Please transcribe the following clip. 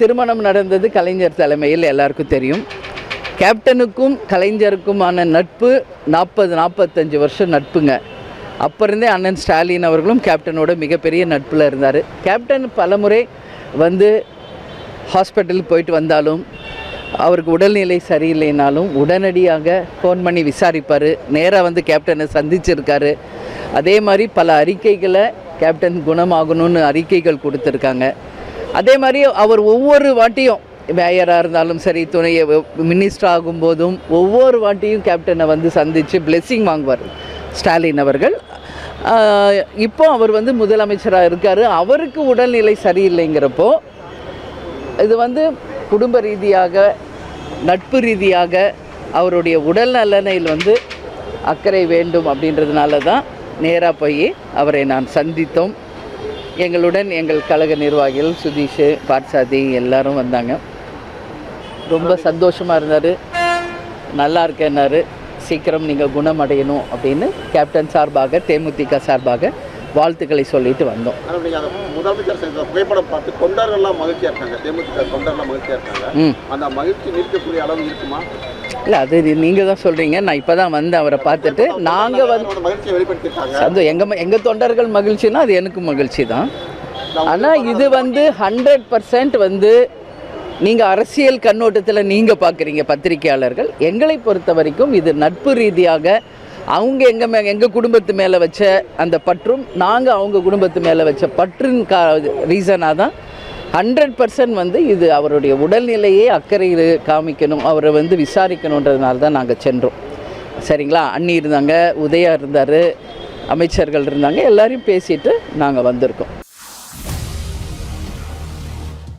திருமணம் நடந்தது கலைஞர் தலைமையில் எல்லாருக்கும் தெரியும். கேப்டனுக்கும் கலைஞருக்குமான நட்பு 40-45 வருஷம் நட்புங்க. அப்போ இருந்தே அண்ணன் ஸ்டாலின் அவர்களும் கேப்டனோட மிகப்பெரிய நட்பில் இருந்தார். கேப்டன் பலமுறை வந்து ஹாஸ்பிட்டலுக்கு போயிட்டு வந்தாலும் அவருக்கு உடல்நிலை சரியில்லைனாலும் உடனடியாக ஃபோன் பண்ணி விசாரிப்பார். நேராக வந்து கேப்டனை சந்திச்சிருக்காரு. அதே மாதிரி பல அறிக்கைகளை கேப்டன் குணமாகணும்னு அறிக்கைகள் கொடுத்துருக்காங்க. அதே மாதிரி அவர் ஒவ்வொரு வாட்டியும் மேயராக இருந்தாலும் சரி, துணை மினிஸ்டர் ஆகும்போதும் ஒவ்வொரு வாட்டியும் கேப்டனை வந்து சந்தித்து பிளெஸ்ஸிங் வாங்குவார் ஸ்டாலின் அவர்கள். இப்போ அவர் வந்து முதலமைச்சராக இருக்கார். அவருக்கு உடல்நிலை சரியில்லைங்கிறப்போ இது வந்து குடும்ப ரீதியாக நட்பு ரீதியாக அவருடைய உடல் நலனில் வந்து அக்கறை வேண்டும் அப்படின்றதுனால தான் நேராக போய் அவரை நான் சந்தித்தோம். எங்களுடன் எங்கள் கழக நிர்வாகிகள் சுதீஷ், பார்சாதி எல்லாரும் வந்தாங்க. ரொம்ப சந்தோஷமாக இருந்தார். நல்லா இருக்கேன்னாரு. சீக்கிரம் நீங்கள் குணமடையணும் அப்படின்னு கேப்டன் சார்பாக, தேமுதிக சார்பாக வாழ்த்துக்களை சொல்லிட்டு வந்தோம். முதலமைச்சர் செஞ்ச புகைப்படம் பார்த்து தொண்டர்கள்லாம் மகிழ்ச்சியாக இருக்காங்க. தேமுதிக தொண்டர்லாம் மகிழ்ச்சியாக இருக்காங்க. அந்த மகிழ்ச்சி நிற்கக்கூடிய அளவு இருக்குமா? இல்லை, அது நீங்கள் தான் சொல்கிறீங்க. நான் இப்போ தான் வந்து அவரை பார்த்துட்டு நாங்கள் வந்து மகிழ்ச்சியை வெளிப்படுத்திருக்காங்க. எங்கள் தொண்டர்கள் மகிழ்ச்சின்னா அது எனக்கும் மகிழ்ச்சி தான். ஆனால் இது வந்து 100% வந்து நீங்கள் அரசியல் கண்ணோட்டத்தில் நீங்கள் பார்க்குறீங்க பத்திரிகையாளர்கள். எங்களை பொறுத்த வரைக்கும் இது நட்பு ரீதியாக அவங்க எங்கள் குடும்பத்து மேலே வச்ச அந்த பற்றும் நாங்கள் அவங்க குடும்பத்து மேலே வச்ச பற்றின் ரீசனாக தான் 100% வந்து இது அவருடைய உடல்நிலையே அக்கறை காமிக்கணும், அவரை வந்து விசாரிக்கணுன்றதுனால தான் நாங்கள் சென்றோம். சரிங்களா? அண்ணி இருந்தாங்க, உதயா இருந்தார், அமைச்சர்கள் இருந்தாங்க, எல்லாரையும் பேசிட்டு நாங்கள் வந்திருக்கோம்.